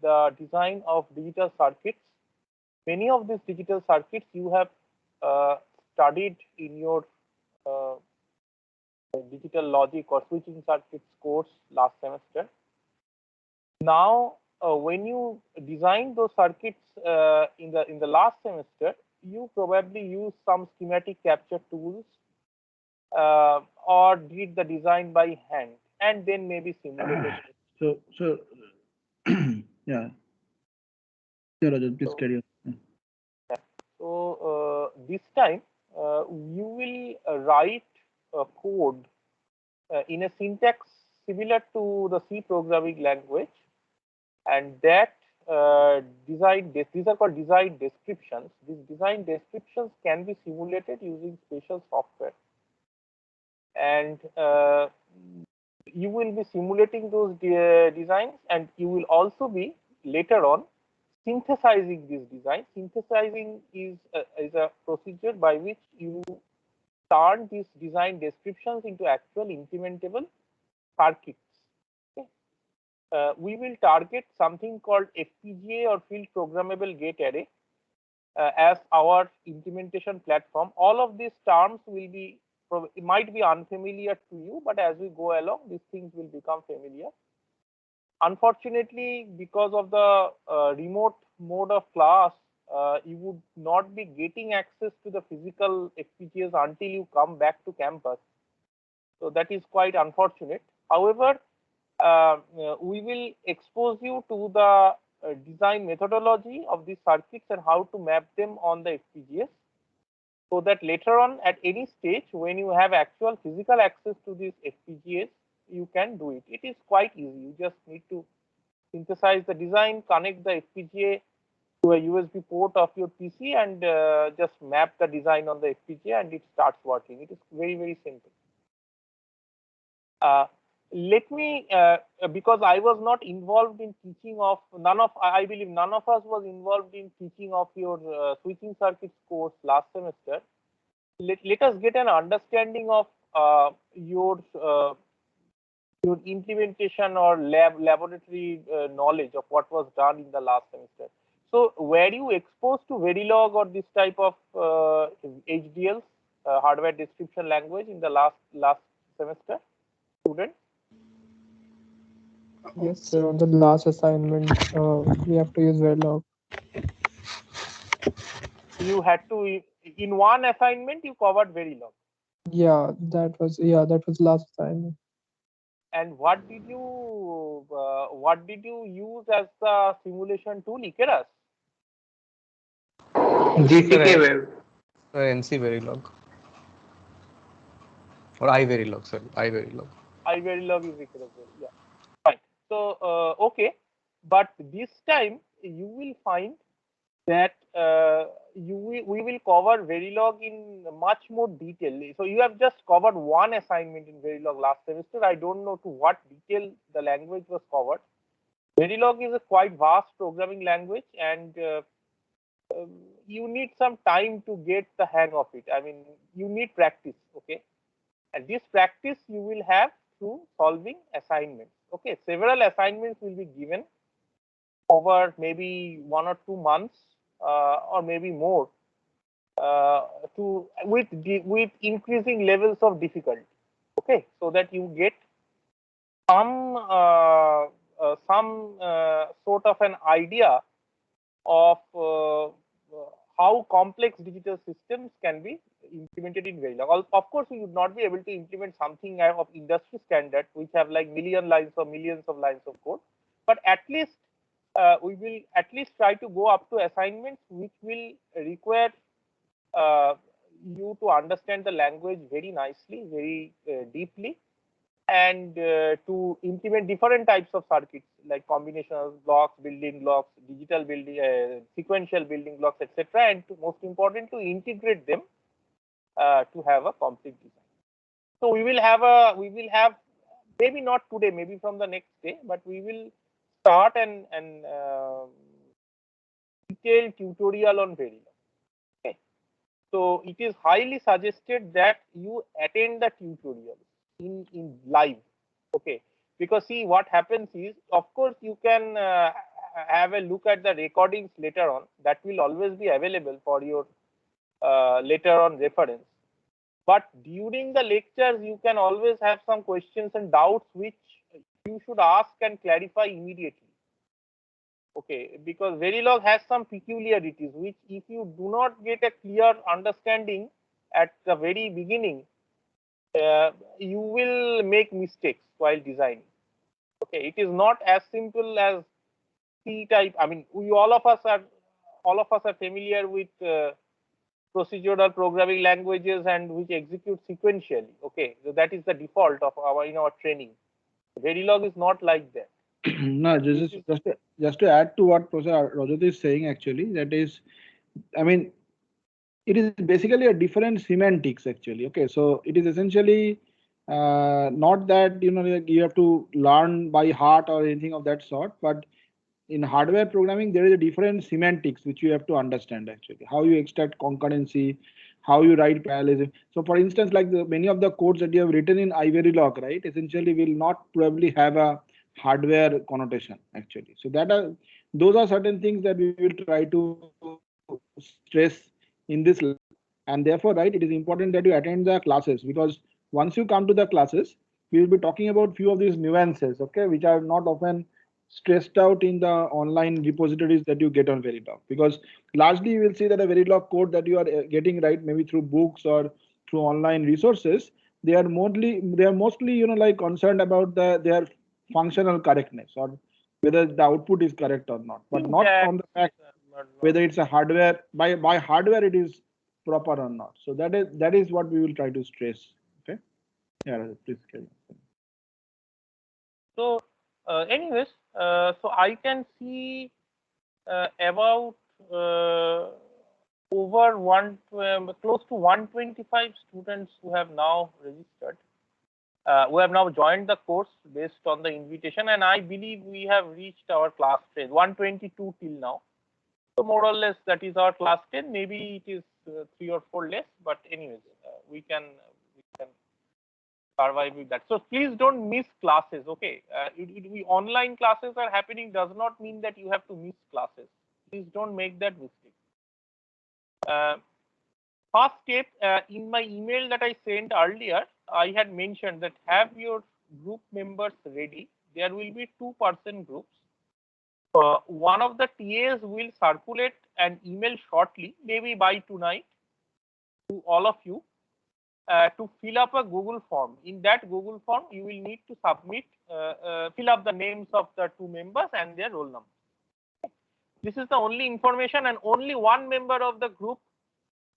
the design of digital circuits. Many of these digital circuits you have studied in your uh, digital logic or switching circuits course last semester. Now, when you design those circuits in the last semester, you probably use some schematic capture tools or did the design by hand and then maybe simulated. So yeah, sure, Rajat, please So, carry on. yeah. So this time you will write a code in a syntax similar to the C programming language, and that these are called design descriptions. These design descriptions can be simulated using special software, and you will be simulating those designs, and you will also be later on synthesizing these designs. Synthesizing is a procedure by which you turn these design descriptions into actual implementable circuits. Okay. We will target something called FPGA or field programmable gate array as our implementation platform. All of these terms will be, it might be unfamiliar to you, but as we go along, these things will become familiar. Unfortunately, because of the remote mode of class, you would not be getting access to the physical FPGAs until you come back to campus. So that is quite unfortunate. However, we will expose you to the design methodology of these circuits and how to map them on the FPGAs, so that later on at any stage when you have actual physical access to these FPGAs, you can do it. It is quite easy. You just need to synthesize the design, connect the FPGA to a USB port of your PC, and just map the design on the FPGA, and it starts working. It is very, very simple. Uh, Let me, because I was not involved in teaching of, I believe none of us was involved in teaching of your switching circuits course last semester. Let us get an understanding of your implementation or laboratory knowledge of what was done in the last semester. So were you exposed to Verilog or this type of HDLs, hardware description language, in the last semester, students? Yes, sir. On the last assignment, we have to use Verilog. You had to, in one assignment you covered Verilog. That was last assignment. And what did you use as the simulation tool, Ikeras? GTK Sir, web. NC Verilog or I Verilog, sorry, I Verilog. I Verilog is Ikeras. Yeah, fine. So okay, but this time you will find that we will cover Verilog in much more detail. So you have just covered one assignment in Verilog last semester. I don't know to what detail the language was covered. Verilog is a quite vast programming language, and you need some time to get the hang of it. I mean, you need practice, okay? And this practice you will have through solving assignments. Okay, several assignments will be given over maybe 1 or 2 months, or maybe more, to with increasing levels of difficulty. Okay, so that you get some sort of an idea of how complex digital systems can be implemented in Verilog. Of course, we would not be able to implement something of industry standard, which have like million lines or millions of lines of code, but at least we will at least try to go up to assignments which will require you to understand the language very nicely, very deeply, and to implement different types of circuits like combinational blocks, building blocks, digital building, sequential building blocks, etc. And most important, to integrate them to have a complete design. So we will have maybe not today, maybe from the next day, but we will start an detailed tutorial on Verilog. Okay. So it is highly suggested that you attend the tutorial in live. Okay, because see what happens is, of course you can have a look at the recordings later on. That will always be available for your later on reference. But during the lectures, you can always have some questions and doubts which you should ask and clarify immediately. Okay, because Verilog has some peculiarities which if you do not get a clear understanding at the very beginning, you will make mistakes while designing. Okay, it is not as simple as C type. I mean, all of us are familiar with procedural programming languages and which execute sequentially. Okay, so that is the default of our training. Verilog is not like that. No, just to add to what Professor Rajat is saying, actually, that is, I mean, it is basically a different semantics, actually. Okay, so it is essentially not that like you have to learn by heart or anything of that sort, but in hardware programming there is a different semantics which you have to understand, actually, how you extract concurrency, how you write parallelism. So for instance, like many of the codes that you have written in iVerilog, right, essentially will not probably have a hardware connotation, actually. So those are certain things that we will try to stress in this, and therefore, right, it is important that you attend the classes, because once you come to the classes, we will be talking about few of these nuances, okay, which are not often stressed out in the online repositories that you get on Verilog, because largely you will see that a Verilog code that you are getting, right, maybe through books or through online resources, they are mostly like concerned about their functional correctness, or whether the output is correct or not, but not on the fact whether it's a hardware, by hardware it is proper or not. So that is what we will try to stress. Okay, yeah, please carry on. So anyways, so I can see about over close to 125 students who have now registered, who have now joined the course based on the invitation, and I believe we have reached our class 10, 122 till now. So more or less that is our class 10. Maybe it is 3 or 4 less, but anyways, we can survive with that. So please don't miss classes. Okay, online classes are happening does not mean that you have to miss classes. Please don't make that mistake. First step, in my email that I sent earlier, I had mentioned that have your group members ready. There will be 2-person groups. One of the TAs will circulate an email shortly, maybe by tonight, to all of you to fill up a Google form. In that Google form, you will need to submit, fill up the names of the 2 members and their roll number. This is the only information, and only one member of the group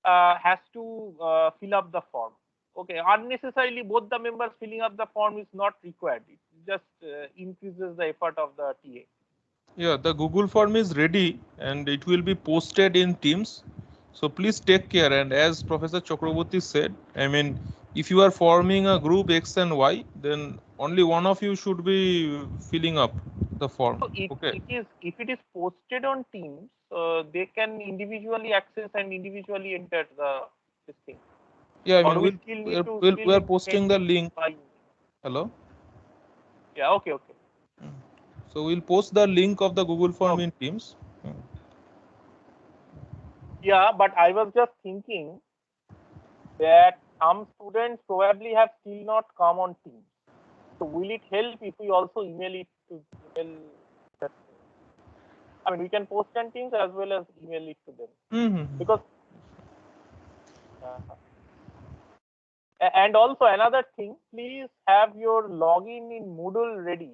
has to fill up the form. Okay, unnecessarily both the members filling up the form is not required. It just increases the effort of the TA. Yeah, the Google form is ready and it will be posted in Teams. So please take care. And as Professor Chakraborty said, I mean, if you are forming a group X and Y, then only one of you should be filling up the form. So Okay. if it is posted on Teams, they can individually access and individually enter this thing. Yeah, I Or mean, we are posting the link. Hello? Yeah, okay. So we'll post the link of the Google form in Teams. Yeah, but I was just thinking that some students probably have still not come on Teams. So will it help if we also email it to email that? I mean, we can post on Teams as well as email it to them. Because and also another thing, please have your login in Moodle ready.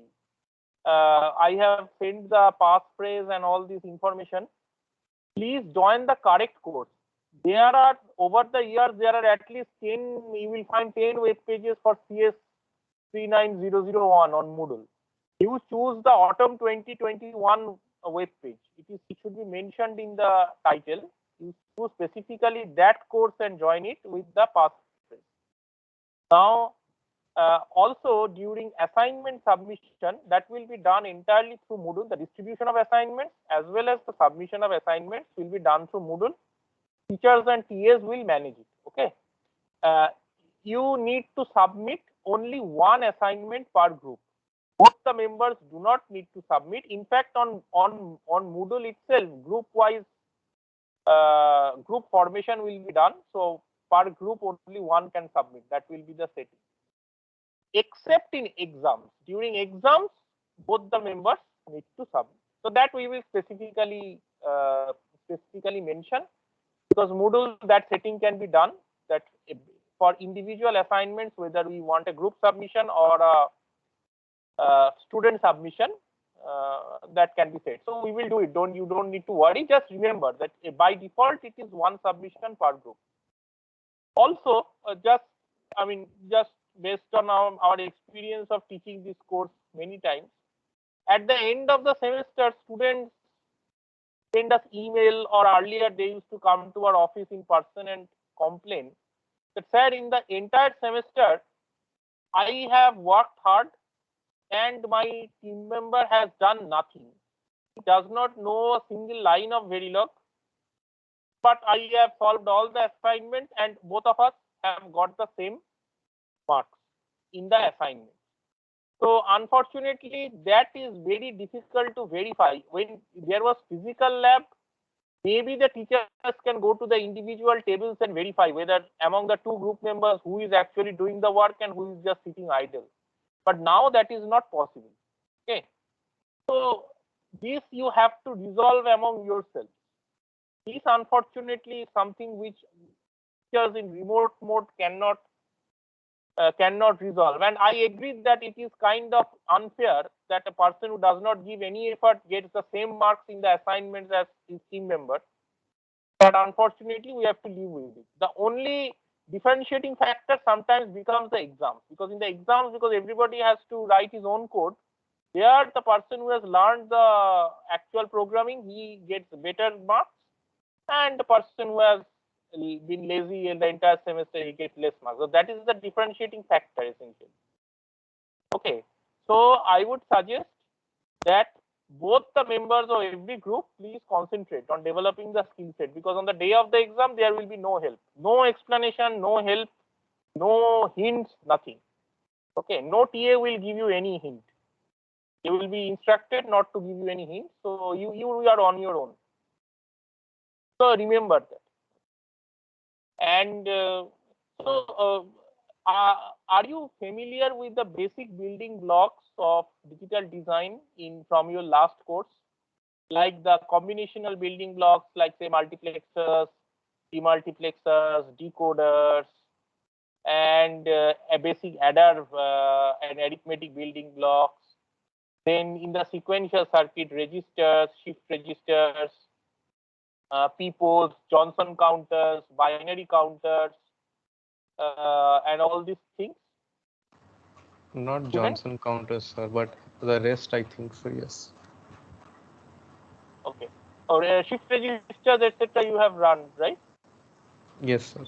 I have sent the passphrase and all this information. Please join the correct course. There are, over the years, there are at least 10, you will find 10 web pages for CS 39001 on Moodle. You choose the autumn 2021 web page. It should be mentioned in the title. You choose specifically that course and join it with the passphrase. Now, also during assignment submission, that will be done entirely through Moodle. The distribution of assignments as well as the submission of assignments will be done through Moodle. Teachers and TAs will manage it. Okay. You need to submit only one assignment per group. both the members do not need to submit. In fact, on Moodle itself, group-wise group formation will be done. So per group only one can submit. That will be the setting. Except in exams. During exams, both the members need to submit. So that we will specifically mention, because Moodle that setting can be done, that for individual assignments, whether we want a group submission or a student submission, that can be set. So we will do it. You don't need to worry. Just remember that by default it is one submission per group. Also, just based on our experience of teaching this course many times, at the end of the semester, students send us email, or earlier they used to come to our office in person and complain that, sir, in the entire semester, I have worked hard and my team member has done nothing. He does not know a single line of Verilog, but I have solved all the assignments and both of us have got the same marks in the assignment. So unfortunately, that is very difficult to verify. When there was physical lab, maybe the teachers can go to the individual tables and verify whether among the two group members who is actually doing the work and who is just sitting idle. But now that is not possible. Okay. So this you have to resolve among yourselves. This unfortunately is something which teachers in remote mode cannot resolve. And I agree that it is kind of unfair that a person who does not give any effort gets the same marks in the assignments as his team member. But unfortunately, we have to live with it. The only differentiating factor sometimes becomes the exams, because in the exams, because everybody has to write his own code, there the person who has learned the actual programming, he gets better marks, and the person who has been lazy in the entire semester, he gets less marks. So that is the differentiating factor essentially. Okay, so I would suggest that both the members of every group please concentrate on developing the skill set, because on the day of the exam there will be no help, no explanation, no help, no hints, nothing. Okay, no TA will give you any hint. You will be instructed not to give you any hint, so you are on your own. So remember that. And are you familiar with the basic building blocks of digital design from your last course, like the combinational building blocks, like say multiplexers, demultiplexers, decoders, and a basic adder and arithmetic building blocks? Then in the sequential circuit, registers, shift registers, PPOs, Johnson counters, binary counters, and all these things. Not Johnson counters, sir, but the rest I think so, yes. Okay. Or shift registers, etc. you have run, right? Yes, sir.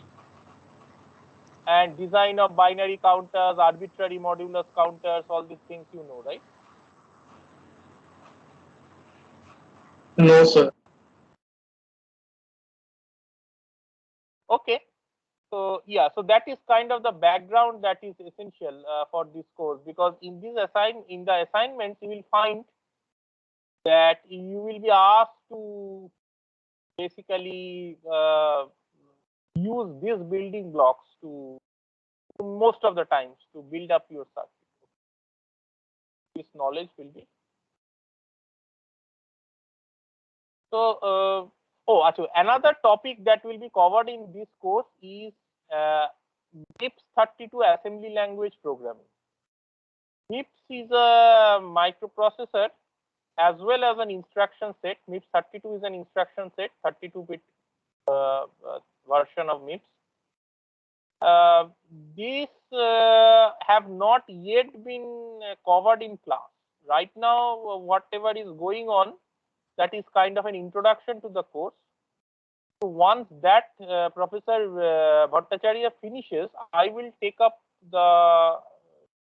And design of binary counters, arbitrary modulus counters, all these things you know, right? No, sir. Okay. So yeah, so that is kind of the background that is essential for this course, because in the assignments you will find that you will be asked to basically use these building blocks to most of the times to build up your circuit. This knowledge will be. So actually another topic that will be covered in this course is MIPS 32 assembly language programming. MIPS is a microprocessor as well as an instruction set. MIPS 32 is an instruction set, 32-bit version of MIPS. These have not yet been covered in class. Right now, whatever is going on, that is kind of an introduction to the course. So once that Professor Bhattacharya finishes, I will take up the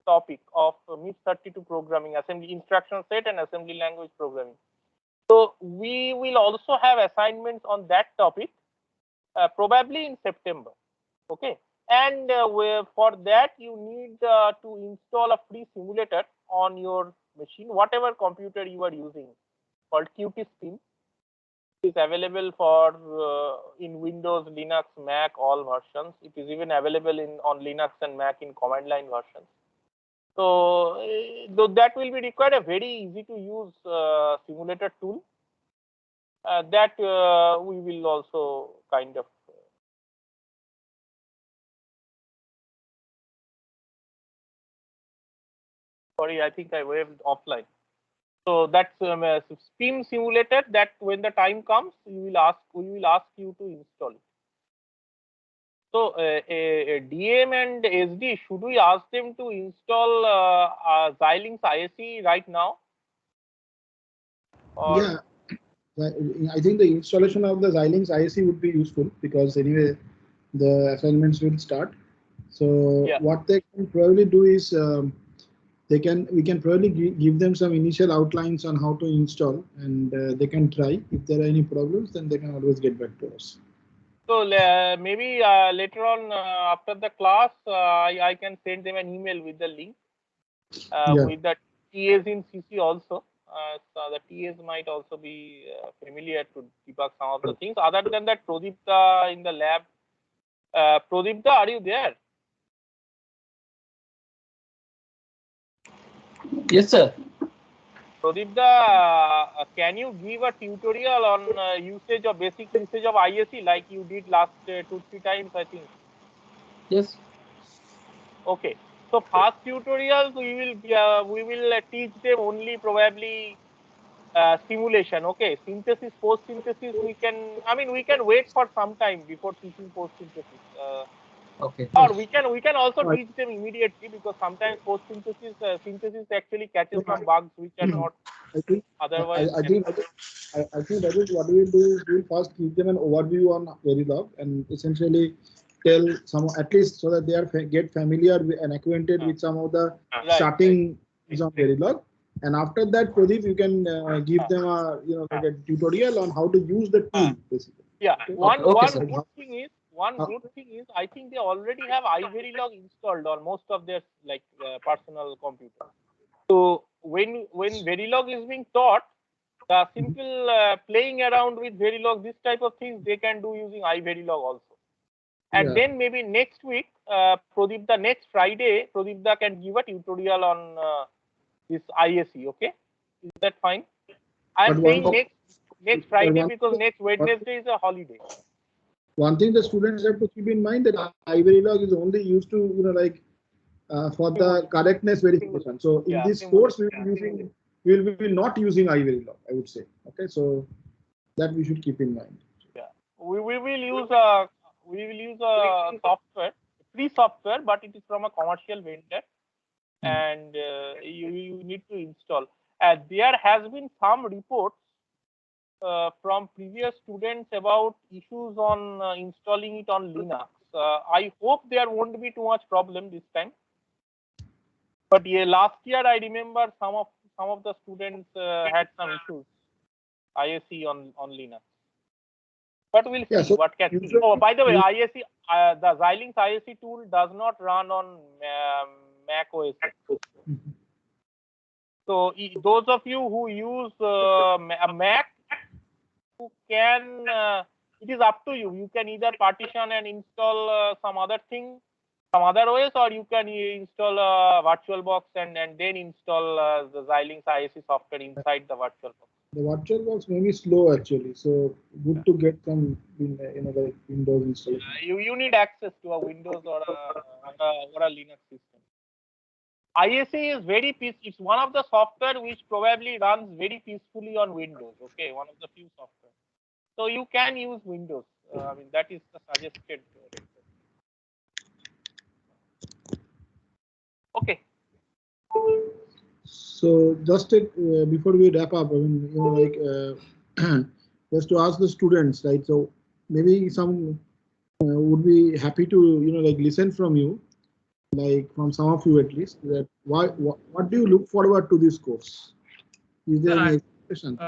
topic of MIPS 32 programming, assembly instruction set and assembly language programming. So we will also have assignments on that topic, probably in September. Okay, and for that you need to install a free simulator on your machine, whatever computer you are using, called Qt Steam. It is available for in Windows, Linux, Mac, all versions. It is even available on Linux and Mac in command line versions. So that will be required a very easy to use simulator tool that we will also kind of sorry, I think I waved offline. So that's Steam simulator that when the time comes, we will ask you to install it. So DM and SD, should we ask them to install Xilinx ISE right now? Or Yeah, I think the installation of the Xilinx ISE would be useful because anyway the assignments will start. So yeah. what they can probably do is we can probably give them some initial outlines on how to install, and they can try. If there are any problems, then they can always get back to us. So maybe later on after the class, I can send them an email with the link with the TAs in CC also. So the TAs might also be familiar to debug some of the things. Other than that, Pradipta in the lab. Pradipta, are you there? Yes, sir. Pradipta, can you give a tutorial on basic usage of ISE like you did last 2-3 times, I think? Yes. Okay. So first tutorials we will teach them only probably simulation. Okay, synthesis, post synthesis we can wait for some time before teaching post synthesis. Okay. Or we can also teach them immediately because sometimes post synthesis actually catches some bugs which are not otherwise. I think that is what we will do is we will first give them an overview on Verilog and essentially tell some, at least so that they are get familiar and acquainted with some of the starting on Verilog. And after that, Pradeep, you can give them a like a tutorial on how to use the tool basically. Yeah. Okay. One sir. good thing is I think they already have iVerilog installed on most of their personal computers. So when Verilog is being taught, the simple playing around with Verilog, this type of things they can do using iVerilog also. And then maybe next week, Pradipta, next Friday, Pradipta can give a tutorial on this ISE. Okay, is that fine? I am saying next Friday because next Wednesday is a holiday. One thing the students have to keep in mind that iVerilog is only used to for the correctness verification. So in this course we will be not using iVerilog, I would say. Okay, so that we should keep in mind. Yeah, we will use a software, free software, but it is from a commercial vendor, and you need to install. There has been some reports from previous students about issues on installing it on Linux. I hope there won't be too much problem this time. But yeah, last year I remember some of the students had some issues ISE on Linux. But we'll see what can. Oh, by the way, ISE the Xilinx ISE tool does not run on Mac OS. So those of you who use a Mac, you can it is up to you. You can either partition and install some other thing, some other OS, or you can install a VirtualBox and then install the Xilinx ISE software inside the VirtualBox. The VirtualBox may be slow actually, so good to get some like Windows installation. You need access to a Windows or a Linux system. ISE is very peaceful. It's one of the software which probably runs very peacefully on Windows. Okay, one of the few software. So you can use Windows. I mean that is the suggested. Okay. So just before we wrap up, I mean, just to ask the students, right? So maybe some would be happy to listen from you, like from some of you at least, that what do you look forward to this course? Is there any expectation?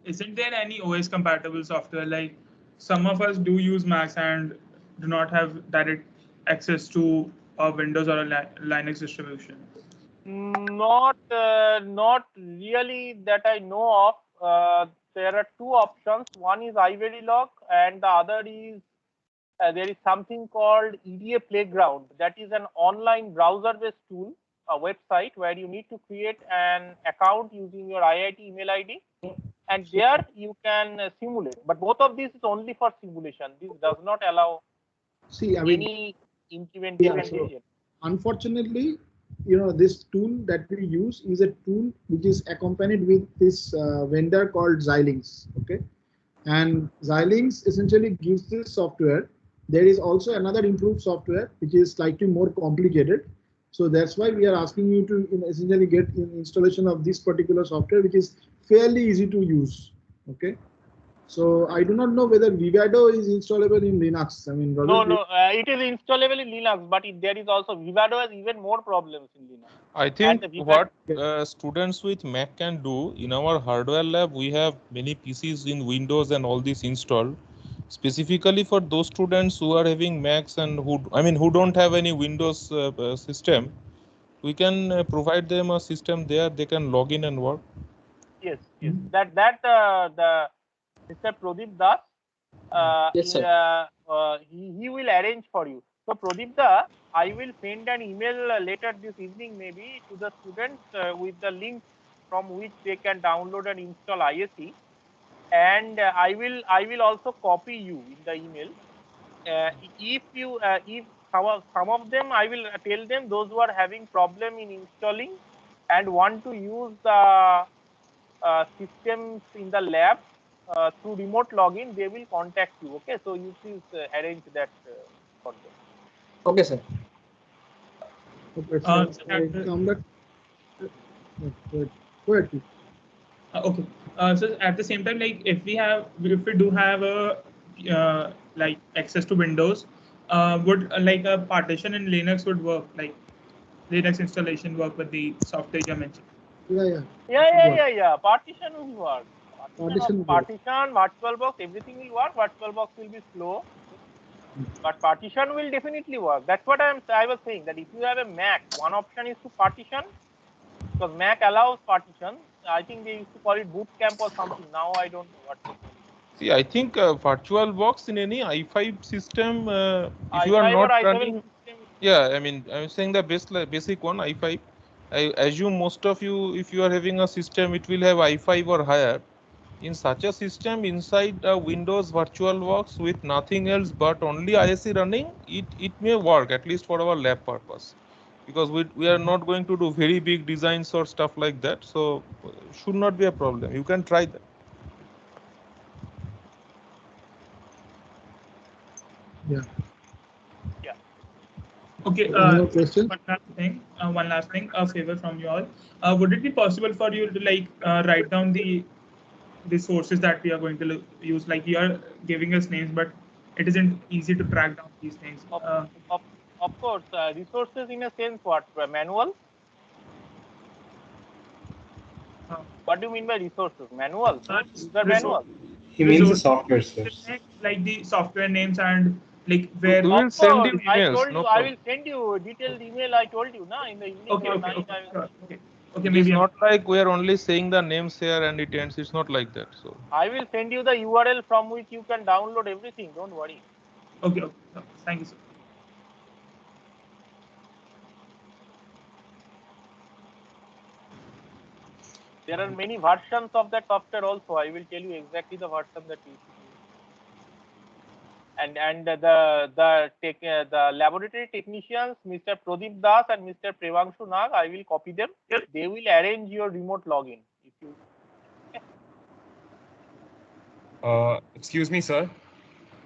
Isn't there any OS compatible software? Like some of us do use Macs and do not have direct access to a Windows or a Linux distribution. Not really that I know of. There are two options. One is iVerilog, and the other is there is something called EDA Playground. That is an online browser-based tool, a website where you need to create an account using your IIT email ID, and there you can simulate. But both of these is only for simulation. This does not allow any implementation. Unfortunately, this tool that we use is a tool which is accompanied with this vendor called Xilinx. Okay, and Xilinx essentially gives this software. There is also another improved software which is slightly more complicated. So that's why we are asking you to essentially get installation of this particular software, which is fairly easy to use. Okay. So I do not know whether Vivado is installable in Linux. I mean, no, it is installable in Linux, but there is also Vivado has even more problems in Linux. I think what students with Mac can do, in our hardware lab, we have many PCs in Windows and all this installed. Specifically for those students who are having Macs and who don't have any Windows system, we can provide them a system there. They can log in and work. Yes. The Mr. Pradeep Das, Yes, sir. he will arrange for you. So Pradeep Da, I will send an email later this evening maybe to the students with the link from which they can download and install ISE, and I will also copy you in the email. If some of them, I will tell them, those who are having problem in installing and want to use the systems in the lab through remote login, they will contact you. Okay, so you please arrange that for them. Okay, sir. Okay, so come back. Go ahead, please. Okay. So at the same time, like if we do have a like access to Windows, would like a partition in Linux would work, like Linux installation work with the software you mentioned? Yeah. Partition will work. Partition, Partition VirtualBox, everything will work. VirtualBox will be slow, but partition will definitely work. That's what I was saying, that if you have a Mac, one option is to partition, because Mac allows partition. I think they used to call it boot camp or something. Now I don't know what they call it. See, I think VirtualBox in any i5 system, if you are i5 not or i7 running, system. yeah, I mean, I'm saying the basic one, i5. I assume most of you, if you are having a system, it will have i5 or higher. In such a system, inside Windows VirtualBox with nothing else but only ISE running, it may work, at least for our lab purpose. Because we are not going to do very big designs or stuff like that. So should not be a problem. You can try that. Yeah. Okay. Question? One last thing. A favor from you all. Would it be possible for you to like write down the sources that we are going to use? Like you are giving us names, but it isn't easy to track down these things. Of course, resources in a sense, what manual? What do you mean by resources? Manual? User manual? He means the software, sir. Like the software names and like where. We will send you emails. I told no you, problem. I will send you detailed email. I told you, na, in the evening or night. Okay. It is not like we are only saying the names here and it ends. It's not like that. So I will send you the URL from which you can download everything. Don't worry. Okay. Thank you, sir. There are many versions of that software also. I will tell you exactly the version that we use. And the laboratory technicians, Mr. Pradeep Das and Mr. Prevangshu Nag, I will copy them. Yes. They will arrange your remote login. If you. Excuse me, sir.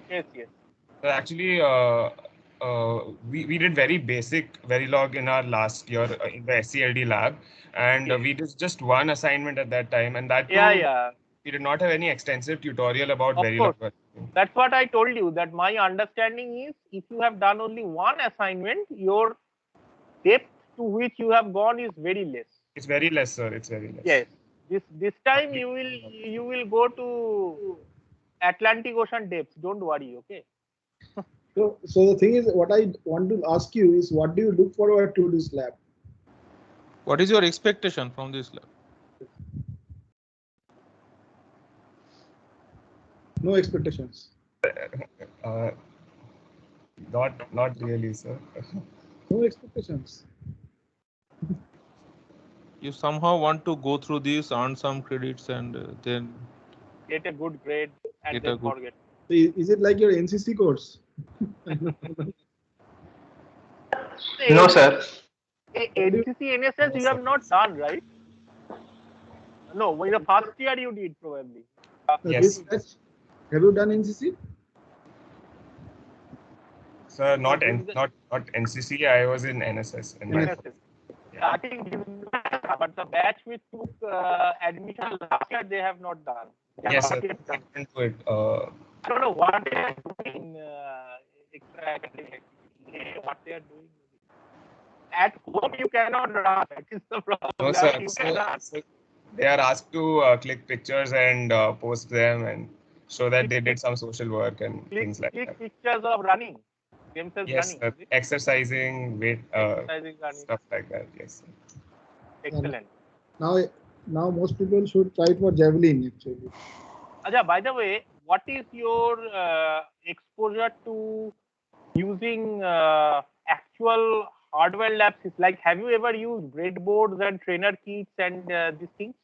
Yes. Actually, we did very basic Verilog in our last year in the SCLD lab, and we did just one assignment at that time, and that too, we did not have any extensive tutorial about Verilog. That's what I told you, that my understanding is if you have done only one assignment, your depth to which you have gone is very less. It's very less, sir. It's very less. Yes. This time you will go to Atlantic Ocean depths. Don't worry, okay? So the thing is, what I want to ask you is, what do you look forward to this lab? What is your expectation from this lab? No expectations. Not really, sir. No expectations. You somehow want to go through this, earn some credits, and then get a good grade and then forget. Is it like your NCC course? No, sir. NCC, NSS, you have not done, right? No, in the first year you did probably. Yes. Have you done NCC? Sir, not NCC. I was in NSS. NSS. Yeah, I think, but the batch which took admission last year, they have not done. Yes, sir. I don't know what they are doing. Extra academic. What they are doing. At home, you cannot run. It is the problem. No, sir. So they are asked to click pictures and post them and show that they did some social work and things like that. Pictures of running. Yes, running, exercising, weight, stuff like that. Yes, sir. Excellent. Now most people should try for javelin actually. Aja, by the way, what is your exposure to using actual hardware labs? Like, have you ever used breadboards and trainer kits and these things?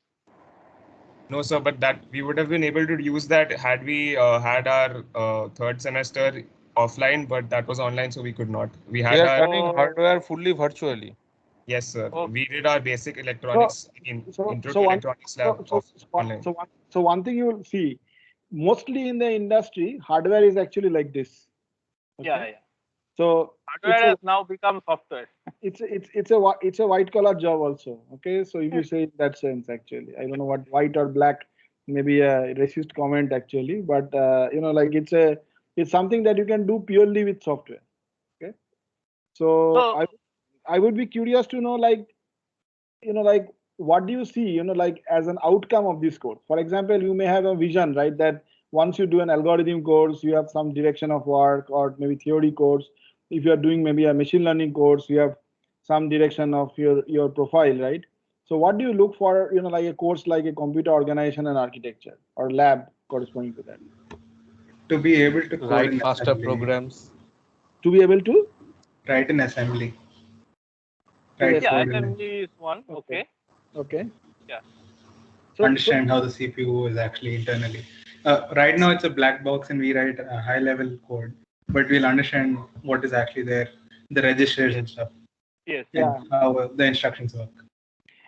No, sir, but that we would have been able to use that had we had our third semester offline, but that was online, so we could not. We had our running hardware fully virtually. Yes, sir. Okay. We did our basic electronics intro to electronics lab online. So one thing you will see, mostly in the industry, hardware is actually like this. Okay? Yeah. So hardware has now become software. It's a white collar job also. Okay, so if you say in that sense, actually, I don't know what white or black, maybe a racist comment actually, but like it's something that you can do purely with software. Okay, so I would be curious to know, like what do you see, like as an outcome of this course? For example, you may have a vision, right, that once you do an algorithm course, you have some direction of work, or maybe theory course. If you are doing maybe a machine learning course, you have some direction of your profile, right? So what do you look for, like a course like a computer organization and architecture or lab corresponding to that? To be able to write faster programs. To be able to write in assembly. assembly is one. Okay. Yeah. So understand how the CPU is actually internally. Right now it's a black box and we write a high level code, but we'll understand what is actually there, the registers and stuff. Yes. And how the instructions work.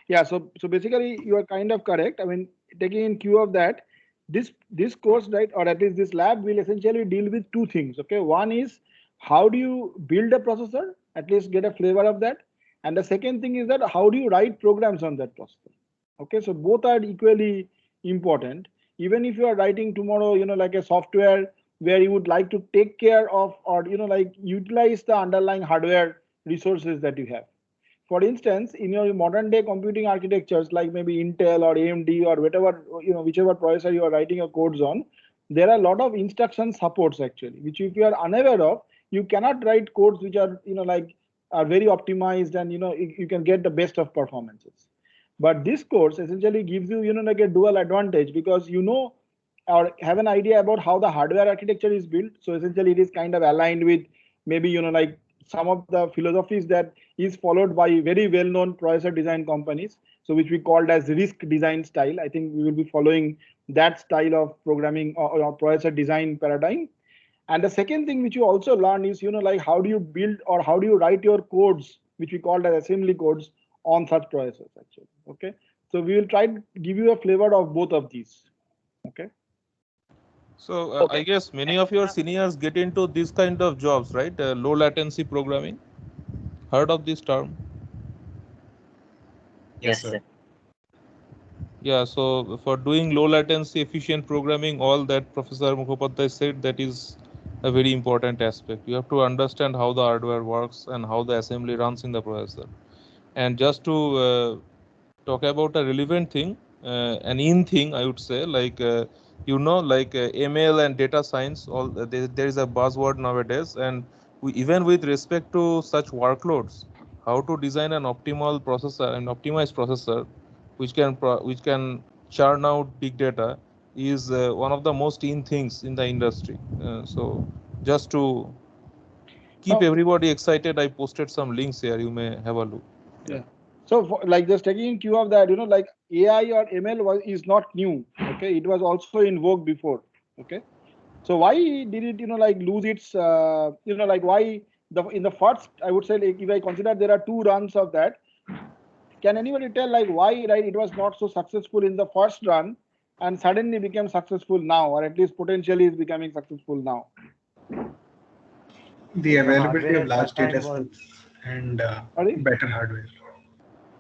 Yeah. So basically you are kind of correct. I mean, taking in cue of that, this course, right, or at least this lab will essentially deal with two things. Okay. One is how do you build a processor, at least get a flavor of that. And the second thing is that how do you write programs on that processor? Okay. So both are equally important. Even if you are writing tomorrow, like a software where you would like to take care of or, like utilize the underlying hardware resources that you have. For instance, in your modern day computing architectures, like maybe Intel or AMD or whatever, whichever processor you are writing your codes on, there are a lot of instruction supports actually, which if you are unaware of, you cannot write codes which are, are very optimized and, you can get the best of performances. But this course essentially gives you, like a dual advantage because or have an idea about how the hardware architecture is built. So essentially it is kind of aligned with maybe, like some of the philosophies that is followed by very well-known processor design companies. So which we called as RISC design style. I think we will be following that style of programming or processor design paradigm. And the second thing which you also learn is, like how do you build or how do you write your codes, which we called as assembly codes on such processors actually. Okay. So we will try to give you a flavor of both of these. Okay. So I guess many of your seniors get into this kind of jobs, right? Low latency programming. Heard of this term? Yes, sir. Yeah, so for doing low latency efficient programming, all that Professor Mukhopadhyay said, that is a very important aspect. You have to understand how the hardware works and how the assembly runs in the processor. And just to talk about a relevant thing, an in thing, I would say, like ML and data science, there is a buzzword nowadays, and even with respect to such workloads, how to design an optimal processor, an optimized processor, which can churn out big data, is one of the most in things in the industry. So just to keep everybody excited, I posted some links here. You may have a look. Yeah. So like just taking cue of that, like AI or ML is not new. Okay, it was also in vogue before. Okay, so why did it like lose its like why in the first, I would say, like, if I consider there are 2 runs of that, can anybody tell like why it was not so successful in the first run and suddenly became successful now, or at least potentially is becoming successful now? The availability of large data sets and better hardware.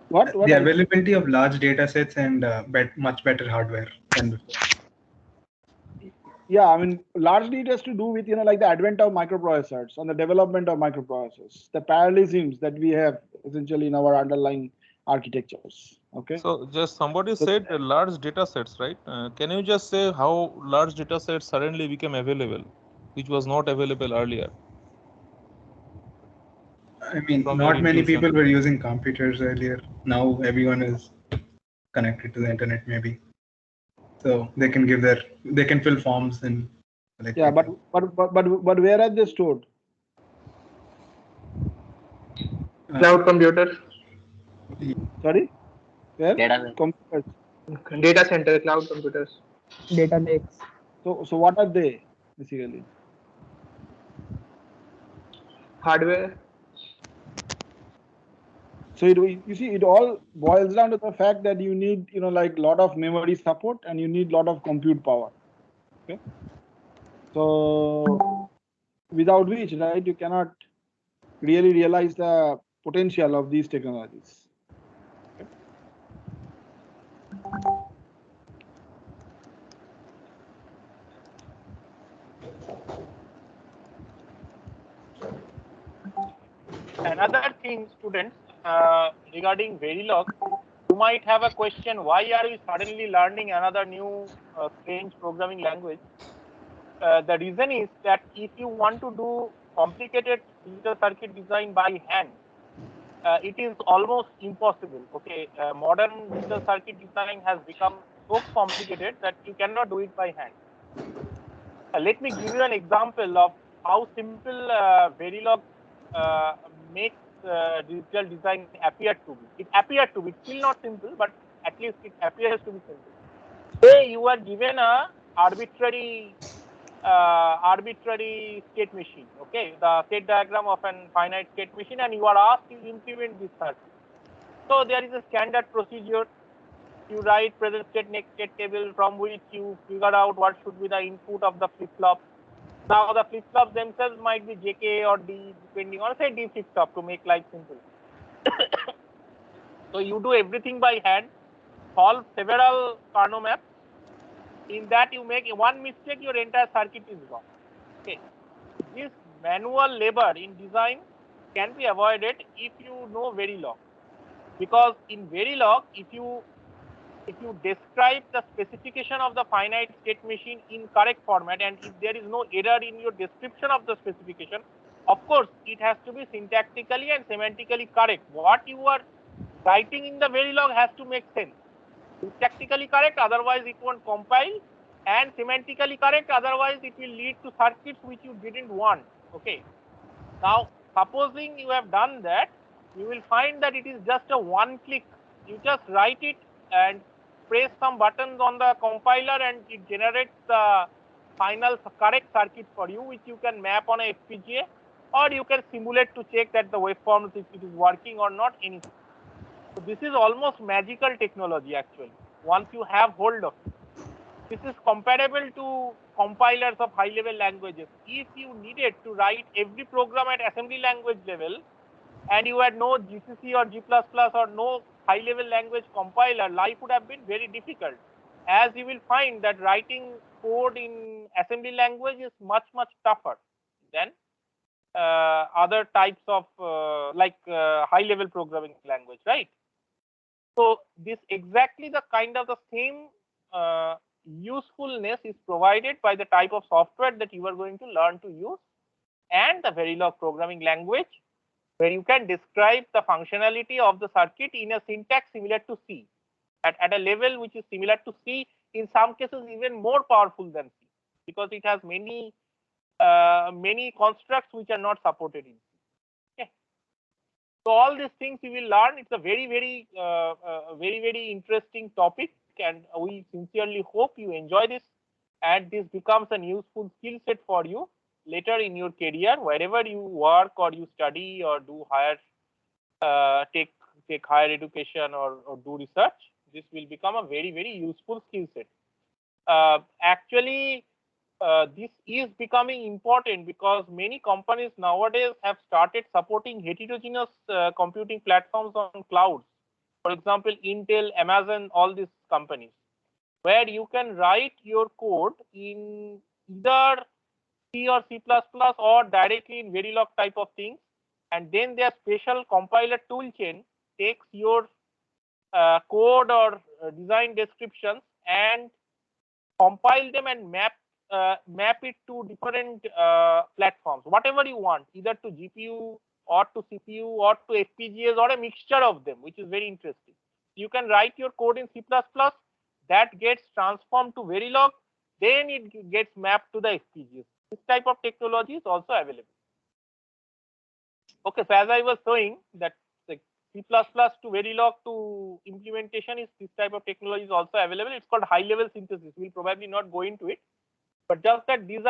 What? The availability of large data sets and much better hardware than before. Yeah, I mean, largely it has to do with, like the advent of microprocessors and the development of microprocessors, the parallelisms that we have essentially in our underlying architectures. Okay. So just somebody said large data sets, right? Can you just say how large data sets suddenly became available, which was not available earlier? I mean, not many people were using computers earlier. Now everyone is connected to the internet, maybe. So they can fill forms and. Yeah, but where are they stored? Cloud computers. Sorry? Where? Computers. Data center, cloud computers. Data lakes. So what are they basically? Hardware. So you see, it all boils down to the fact that you need, like lot of memory support and you need lot of compute power. Okay. So without which, right, you cannot really realize the potential of these technologies. Okay. Another thing, students, regarding Verilog, you might have a question: why are we suddenly learning another new strange programming language? The reason is that if you want to do complicated digital circuit design by hand, it is almost impossible. Okay, modern digital circuit design has become so complicated that you cannot do it by hand. Let me give you an example of how simple Verilog makes digital design appear to be. It appeared to be. It's still not simple, but at least it appears to be simple. Say you are given a arbitrary state machine, okay, the state diagram of an finite state machine, and you are asked to implement this circuit. So there is a standard procedure. You write present state next state table, from which you figure out what should be the input of the flip-flop. Now the flip-flops themselves might be JK or D, depending on, say, D flip-flop, to make life simple. So you do everything by hand, solve several Carnot maps. In that you make one mistake, your entire circuit is wrong. Okay. This manual labor in design can be avoided if you know Verilog. Because in Verilog, if you describe the specification of the finite state machine in correct format, and if there is no error in your description of the specification, of course, it has to be syntactically and semantically correct. What you are writing in the Verilog has to make sense. Syntactically correct, otherwise it won't compile, and semantically correct, otherwise it will lead to circuits which you didn't want. Okay. Now, supposing you have done that, you will find that it is just a one click. You just write it and press some buttons on the compiler, and it generates the final correct circuit for you, which you can map on a FPGA, or you can simulate to check that the waveforms, if it is working or not, anything. So this is almost magical technology actually, once you have hold of it. This is comparable to compilers of high-level languages. If you needed to write every program at assembly language level, and you had no GCC or G++ or no high-level language compiler, life would have been very difficult. As you will find that writing code in assembly language is much, much tougher than other types of high-level programming language, right? So this exactly the kind of the same usefulness is provided by the type of software that you are going to learn to use, and the Verilog programming language where you can describe the functionality of the circuit in a syntax similar to C, at a level which is similar to C, in some cases even more powerful than C, because it has many constructs which are not supported in C. Okay. So all these things you will learn. It's a very interesting topic, and we sincerely hope you enjoy this, and this becomes a useful skill set for you later in your career, wherever you work or you study or do higher take higher education or do research. This will become a very useful skill set. Actually, this is becoming important because many companies nowadays have started supporting heterogeneous computing platforms on clouds. For example, Intel, Amazon, all these companies, where you can write your code in either C or C++ or directly in Verilog type of things, and then their special compiler toolchain takes your code or design descriptions and compile them and map it to different platforms, whatever you want, either to GPU or to CPU or to FPGAs or a mixture of them, which is very interesting. You can write your code in C++, that gets transformed to Verilog, then it gets mapped to the FPGAs. This type of technology is also available. Okay, so as I was showing that the C++ to Verilog to implementation is this type of technology is also available. It's called high-level synthesis. We'll probably not go into it, but just that these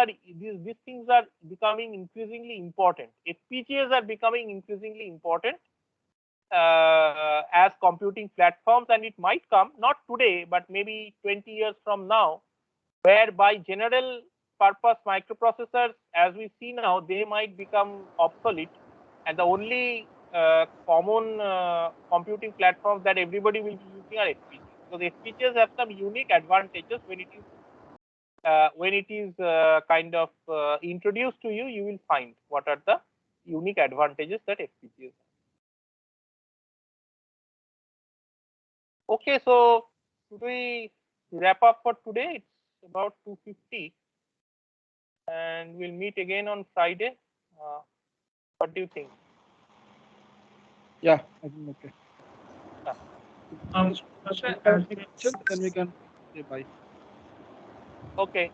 things are becoming increasingly important. FPGAs are becoming increasingly important as computing platforms, and it might come not today, but maybe 20 years from now, whereby general purpose microprocessors, as we see now, they might become obsolete, and the only common computing platforms that everybody will be using are FPGAs. So the FPGAs have some unique advantages when it is kind of introduced to you. You will find what are the unique advantages that FPGAs have. Okay, so should we wrap up for today? It's about 2:50, and we'll meet again on Friday. What do you think? Yeah, I think okay. Then we can say bye. Okay.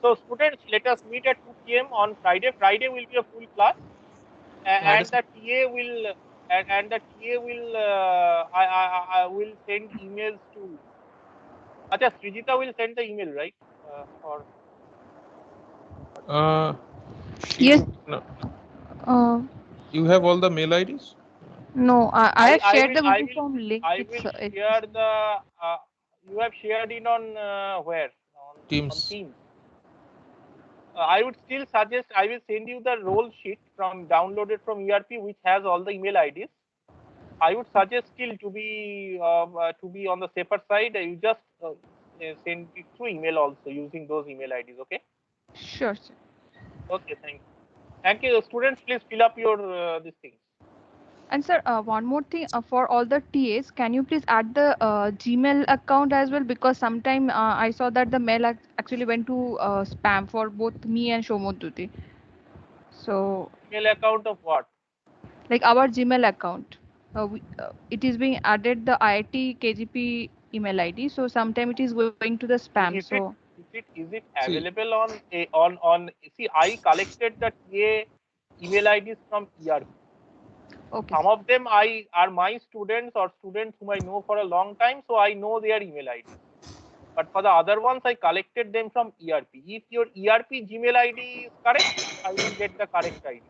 So students, let us meet at 2 p.m. on Friday. Friday will be a full class, and the TA will I will send emails to. Acha, Srijita will send the email, right? Or yes. No. You have all the mail IDs? No, I have shared the Google Form link. I will share the. You have shared it on where? Teams. On Teams. I would still suggest I will send you the role sheet downloaded from ERP, which has all the email IDs. I would suggest still to be on the safer side. You just send it through email also using those email IDs. Okay. Sure, sir. Okay. Thank you. Students, please fill up your these things. And sir, one more thing, for all the TAs, can you please add the Gmail account as well? Because sometime I saw that the mail actually went to spam for both me and Shomodduti. So Email account of what? Like our Gmail account. It is being added the IIT KGP email ID. So sometime it is going to the spam. Is it available on? See, I collected the TA email IDs from ERP. Okay. Some of them are my students or students whom I know for a long time, so I know their email IDs. But for the other ones, I collected them from ERP. If your ERP Gmail ID is correct, I will get the correct ID.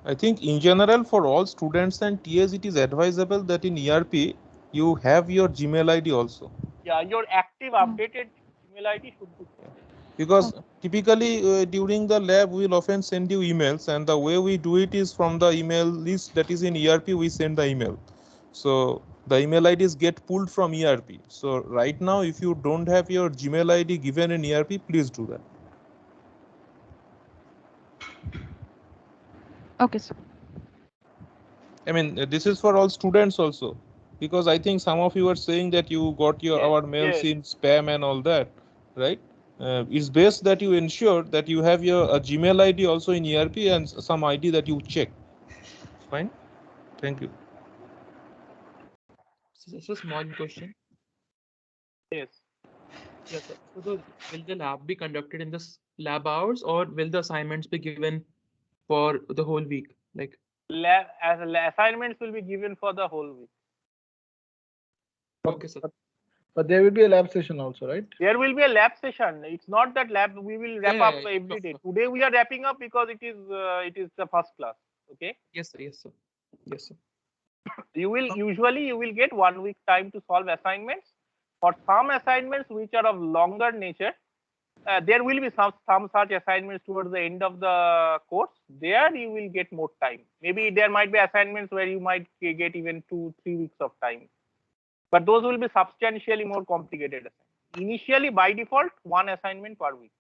I think in general for all students and TAs, it is advisable that in ERP you have your Gmail ID also. Yeah, your active updated email ID should be there. Because typically during the lab we will often send you emails, and the way we do it is from the email list that is in ERP we send the email. So the email IDs get pulled from ERP. So right now if you don't have your Gmail ID given in ERP, please do that. Okay, sir. I mean, this is for all students also, because I think some of you are saying that you got our mails in spam and all that, right? It's best that you ensure that you have your Gmail ID also in ERP and some ID that you check. Fine. Thank you. So just a small question. Yes. Yes, sir. So will the lab be conducted in this lab hours, or will the assignments be given for the whole week? Like Assignments will be given for the whole week. okay, sir. But there will be a lab session also, right? There will be a lab session. It's not that lab we will wrap up every day. Today we are wrapping up because it is the first class. Okay. Yes, sir. Yes, sir. Yes, sir. You will usually get 1 week time to solve assignments. For some assignments which are of longer nature, there will be some such assignments towards the end of the course. There you will get more time. Maybe there might be assignments where you might get even 2-3 weeks of time. But those will be substantially more complicated. Initially, by default, 1 assignment per week.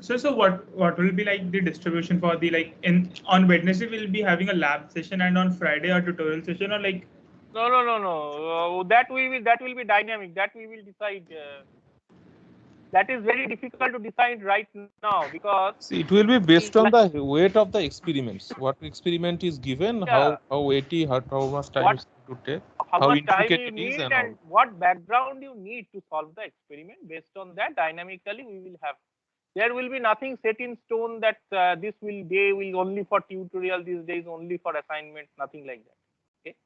So what will be like the distribution for the on Wednesday we'll be having a lab session and on Friday a tutorial session, or like? No. That will be dynamic. That we will decide. That is very difficult to decide right now because see, it will be based on the weight of the experiments. What experiment is given, how weighty, how much time it to take, how much time you it need, is, and what background you need to solve the experiment. Based on that, dynamically we will have. There will be nothing set in stone that this day will only for tutorial, this day is only for assignment, nothing like that. Okay.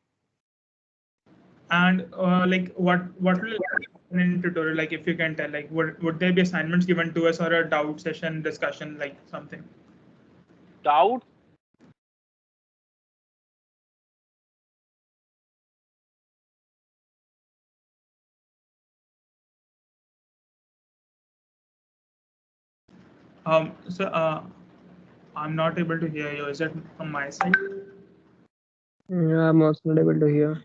And like what will happen in tutorial? Like if you can tell, like would there be assignments given to us or a doubt session discussion, like something? Doubt. So I'm not able to hear you. Is it from my side? Yeah, I'm also not able to hear.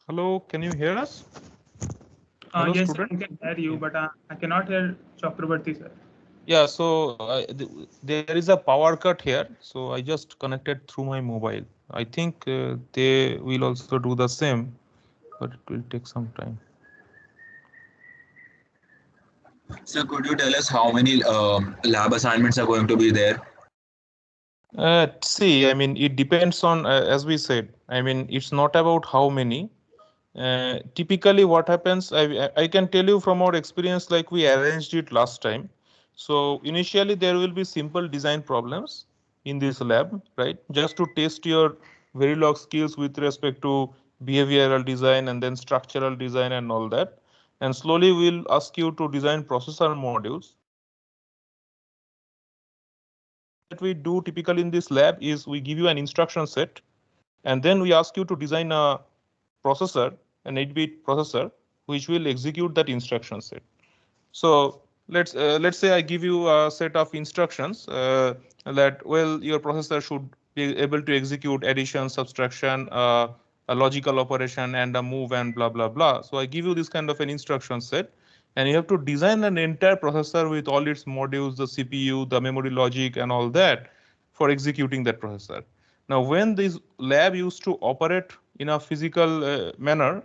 Hello, can you hear us? Hello, yes, student? I can hear you, but I cannot hear Chakrabarti sir. Yeah, so there is a power cut here, so I just connected through my mobile. I think they will also do the same, but it will take some time. So could you tell us how many lab assignments are going to be there? See, I mean, it depends on, as we said, I mean, it's not about how many. Typically what happens, I can tell you from our experience, like we arranged it last time. So initially there will be simple design problems in this lab, right? Just to test your Verilog skills with respect to behavioral design and then structural design and all that. And slowly we'll ask you to design processor modules. What we do typically in this lab is we give you an instruction set, and then we ask you to design a processor, an 8-bit processor, which will execute that instruction set. So let's say I give you a set of instructions that, well, your processor should be able to execute addition, subtraction, a logical operation, and a move, and blah blah blah. So I give you this kind of an instruction set, and you have to design an entire processor with all its modules, the CPU, the memory logic, and all that for executing that processor. Now, when this lab used to operate in a physical manner,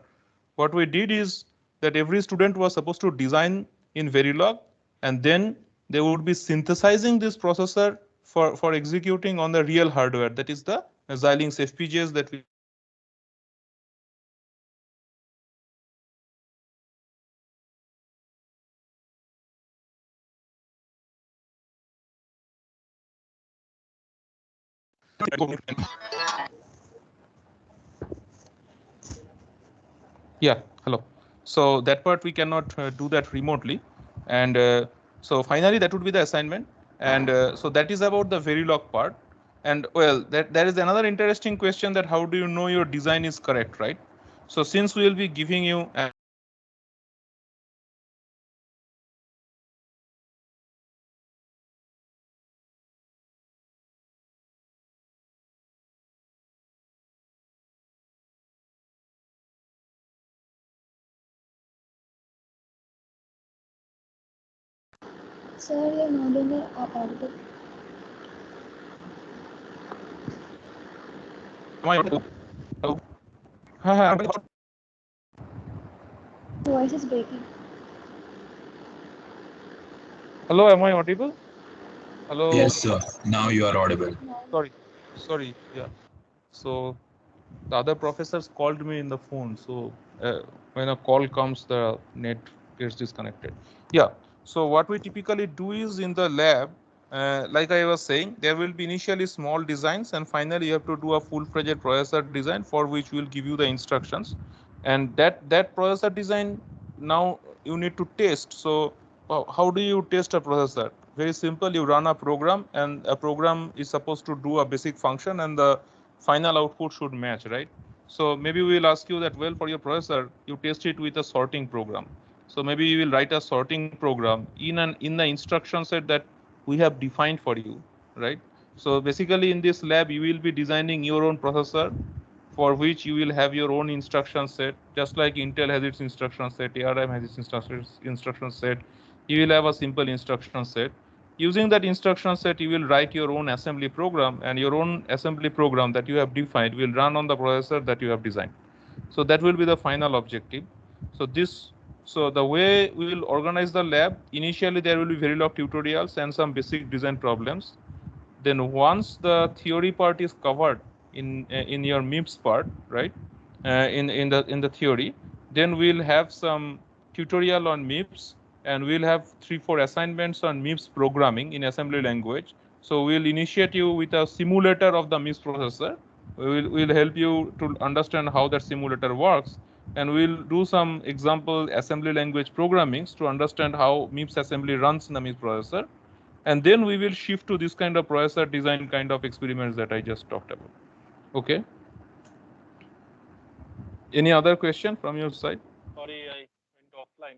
what we did is that every student was supposed to design in Verilog, and then they would be synthesizing this processor for executing on the real hardware, that is the Xilinx FPGAs that we Yeah, hello. So that part we cannot do that remotely. And so finally that would be the assignment. And so that is about the Verilog part. And well, there is another interesting question, that how do you know your design is correct, right? So since we will be giving you Sir, you're not in the audible. Am I audible? Hello? Hi, Voice is breaking. hello, am I audible? Hello? Yes, sir. Now you are audible. Sorry, yeah. So the other professors called me in the phone. So when a call comes, the net gets disconnected. Yeah. So what we typically do is in the lab, like I was saying, there will be initially small designs, and finally you have to do a full-fledged processor design, for which we will give you the instructions. And that processor design, now you need to test. So how do you test a processor? Very simple. You run a program, and a program is supposed to do a basic function, and the final output should match, right? So maybe we will ask you that, well, for your processor, you test it with a sorting program. So maybe you will write a sorting program in the instruction set that we have defined for you, right? So basically in this lab, you will be designing your own processor, for which you will have your own instruction set, just like Intel has its instruction set, ARM has its instruction set. You will have a simple instruction set. Using that instruction set, you will write your own assembly program, and your own assembly program that you have defined will run on the processor that you have designed. So that will be the final objective. So the way we will organize the lab, initially there will be Verilog tutorials and some basic design problems. Then once the theory part is covered in your MIPS part, right? In the theory, then we'll have some tutorial on MIPS, and we'll have 3-4 assignments on MIPS programming in assembly language. So we'll initiate you with a simulator of the MIPS processor. We'll help you to understand how that simulator works, and we'll do some example assembly language programmings to understand how MIPS assembly runs in the MIPS processor. And then we will shift to this kind of processor design kind of experiments that I just talked about. Okay. Any other question from your side? Sorry, I went offline.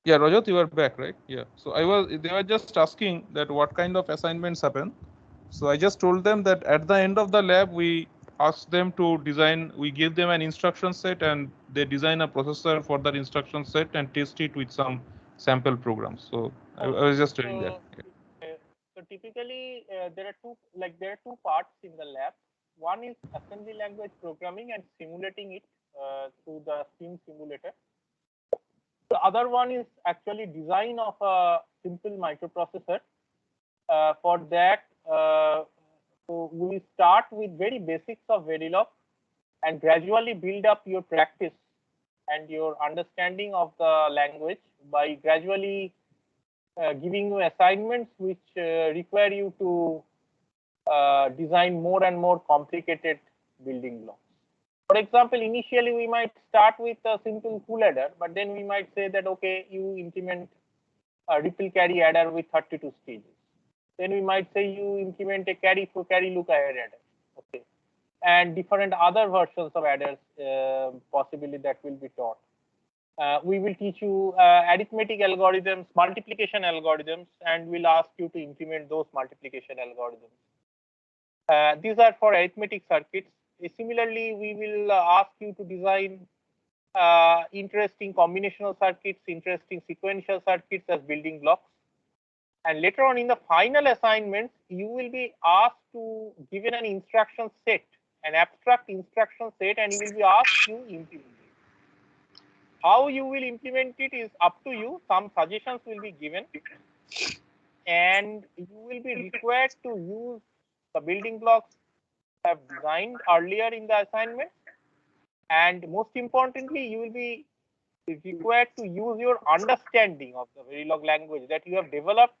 Yeah, Rajat, you are back, right? Yeah. So they were just asking that what kind of assignments happen. So I just told them that at the end of the lab, we ask them to design, we give them an instruction set, and they design a processor for that instruction set and test it with some sample programs. So I was just telling that. Yeah. So typically there are two parts in the lab. One is assembly language programming and simulating it through the SIM simulator. The other one is actually design of a simple microprocessor. For that, so we start with very basics of Verilog and gradually build up your practice and your understanding of the language by gradually giving you assignments which require you to design more and more complicated building blocks. For example, initially we might start with a simple full adder, but then we might say that, okay, you implement a ripple carry adder with 32 stages. Then we might say you implement a carry look ahead adder, okay, and different other versions of adders possibly that will be taught. We will teach you arithmetic algorithms, multiplication algorithms, and we'll ask you to implement those multiplication algorithms. These are for arithmetic circuits. Similarly, we will ask you to design interesting combinational circuits, interesting sequential circuits as building blocks. And later on in the final assignments, you will be asked to given an instruction set, an abstract instruction set, and you will be asked to implement it. How you will implement it is up to you. Some suggestions will be given, and you will be required to use the building blocks you have designed earlier in the assignment. And most importantly, you will be required to use your understanding of the Verilog language that you have developed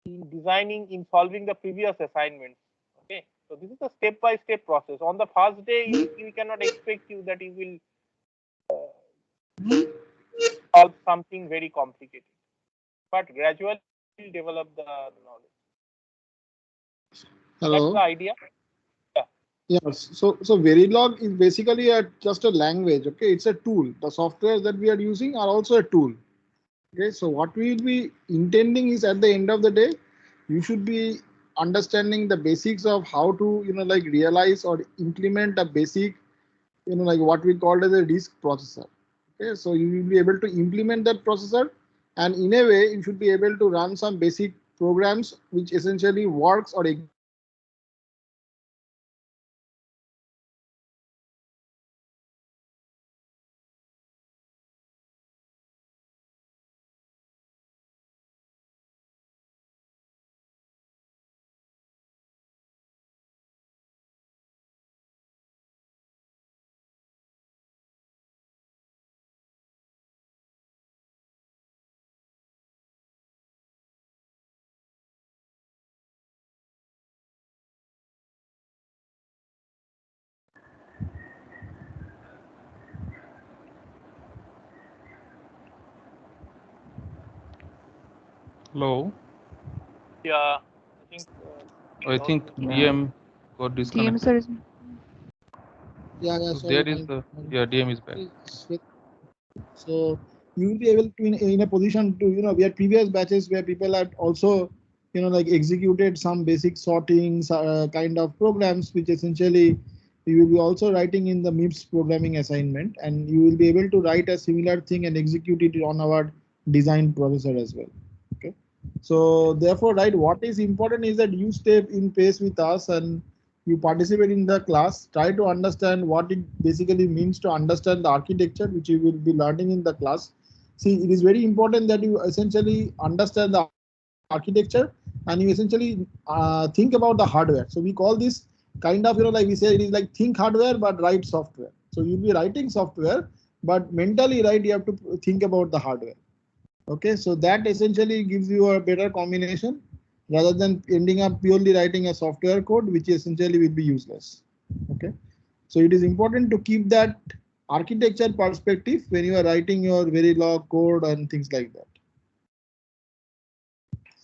in designing, in solving the previous assignments. Okay, so this is a step-by-step process. On the first day, we cannot expect you that you will solve something very complicated, but gradually you'll develop the knowledge. Hello. That's the idea. Yes. So Verilog is basically just a language. Okay, it's a tool. The software that we are using are also a tool. Okay, so what we will be intending is at the end of the day, you should be understanding the basics of how to realize or implement a basic what we call as a RISC processor. Okay, so you will be able to implement that processor And in a way, you should be able to run some basic programs which essentially works or Hello. Yeah, I think DM got disconnected. sir is. yeah, So sorry, there is the DM is back. So you will be able to in a position to, we had previous batches where people had also, like executed some basic sorting kind of programs, which essentially you will be also writing in the MIPS programming assignment, and you will be able to write a similar thing and execute it on our design processor as well. Okay. So therefore, right, what is important is that you stay in pace with us and you participate in the class, try to understand what it basically means to understand the architecture, which you will be learning in the class. See, it is very important that you essentially understand the architecture and you essentially think about the hardware. So we call this kind of, like we say, it is like think hardware, but write software. So you'll be writing software, but mentally, right, you have to think about the hardware. Okay, so that essentially gives you a better combination rather than ending up purely writing a software code, which essentially will be useless. Okay, so it is important to keep that architecture perspective when you are writing your Verilog code and things like that.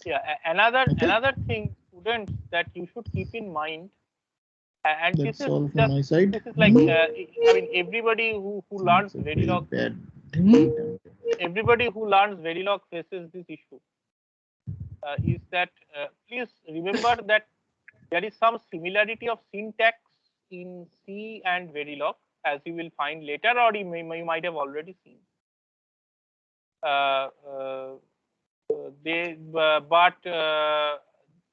Yeah, another thing, students, that you should keep in mind, and that's all from my side. This is like I mean, everybody who learns Verilog, everybody who learns Verilog faces this issue. Is that please remember that there is some similarity of syntax in C and Verilog, as you will find later, or you might have already seen. But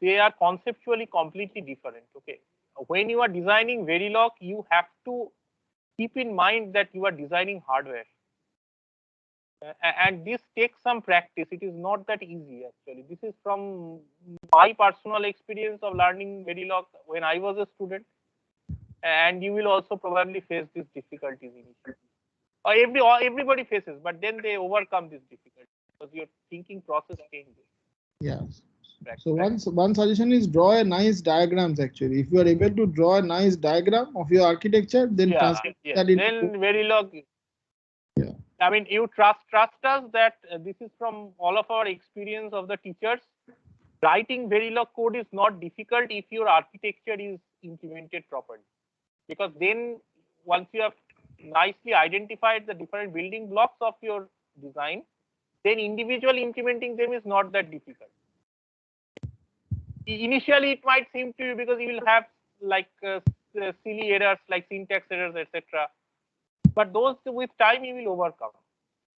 they are conceptually completely different. Okay, when you are designing Verilog, you have to keep in mind that you are designing hardware. And this takes some practice. It is not that easy, actually. This is from my personal experience of learning Verilog when I was a student, and you will also probably face these difficulties initially. Everybody faces, but then they overcome this difficulty because your thinking process changes. Yes. So one suggestion is draw a nice diagrams. Actually, if you are able to draw a nice diagram of your architecture, then translate that into then Verilog. Yeah. I mean, you trust us that this is from all of our experience of the teachers. Writing Verilog code is not difficult if your architecture is implemented properly, because then once you have nicely identified the different building blocks of your design, then individually implementing them is not that difficult. Initially, it might seem to you because you will have like silly errors like syntax errors, etc. But those with time you will overcome.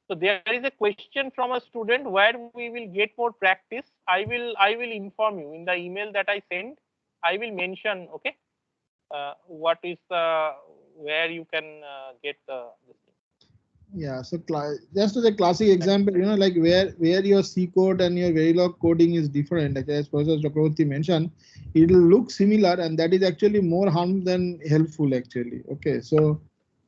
So there is a question from a student where we will get more practice. I will inform you in the email that I send. I will mention, okay, what is the where you can get the. Yeah, so just as a classic example, like where your C code and your Verilog coding is different, like as Professor Chakraborty mentioned, it will look similar, and that is actually more harm than helpful actually. Okay, so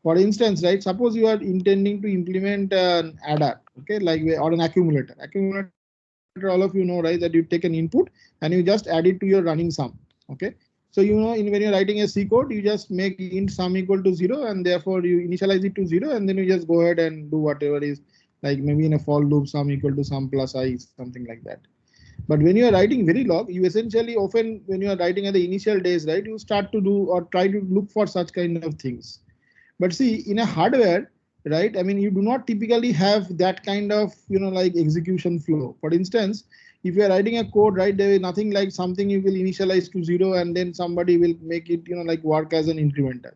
for instance, right, suppose you are intending to implement an adder, okay, like or an accumulator. Accumulator, all of you know, right, that you take an input and you just add it to your running sum. Okay. So when you're writing a C code, you just make int sum equal to 0, and therefore you initialize it to 0, and then you just go ahead and do whatever is, like maybe in a for loop sum equal to sum plus I, something like that. But when you are writing Verilog, you essentially often, when you are writing at the initial days, right, you start to do or try to look for such kind of things. But see, in a hardware, right, I mean, you do not typically have that kind of, like execution flow. For instance, if you are writing a code, right, there is nothing like something you will initialize to 0 and then somebody will make it, like work as an incrementer.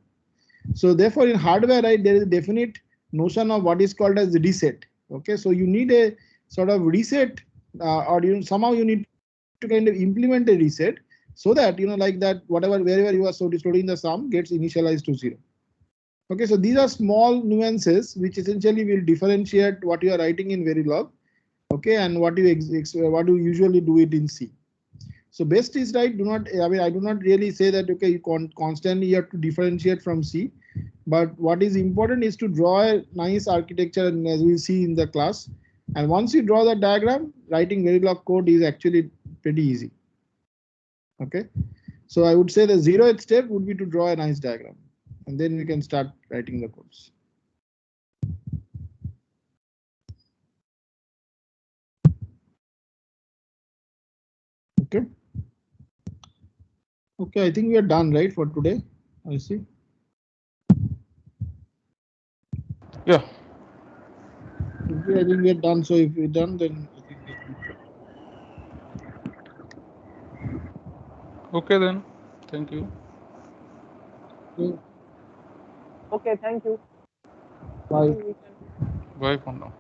So therefore, in hardware, right, there is a definite notion of what is called as reset. Okay, so you need a sort of reset, or somehow you need to kind of implement a reset so that like that wherever you are storing the sum gets initialized to 0. Okay, so these are small nuances which essentially will differentiate what you are writing in Verilog, okay, and what you usually do it in C. So best is right. I do not really say that okay, you constantly have to differentiate from C, but what is important is to draw a nice architecture, and as we see in the class. And once you draw the diagram, writing Verilog code is actually pretty easy. Okay, so I would say the 0th step would be to draw a nice diagram, and then we can start writing the codes. Okay. Okay, I think we are done, right, for today. I see. Yeah. Okay, I think we are done. So if we're done, then I think Okay then. Thank you. Okay, thank you. Bye. Bye for now.